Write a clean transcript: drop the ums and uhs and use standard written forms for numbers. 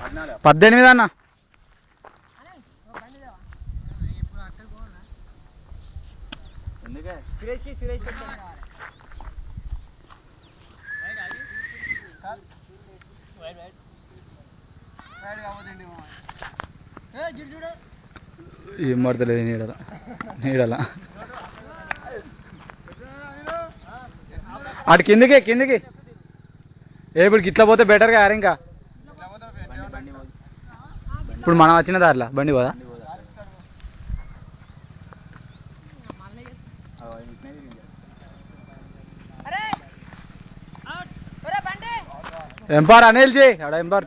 18 అన్న. ఏం పడతలేదు నీడలా అటు కిందికి ఇప్పుడు ఇట్లా పోతే బెటర్గా యారు ఇంకా ఇప్పుడు మనం వచ్చిన దారిలా బండి పోదా ఎంపార్ అనిల్ జీ అడ ఎంపార్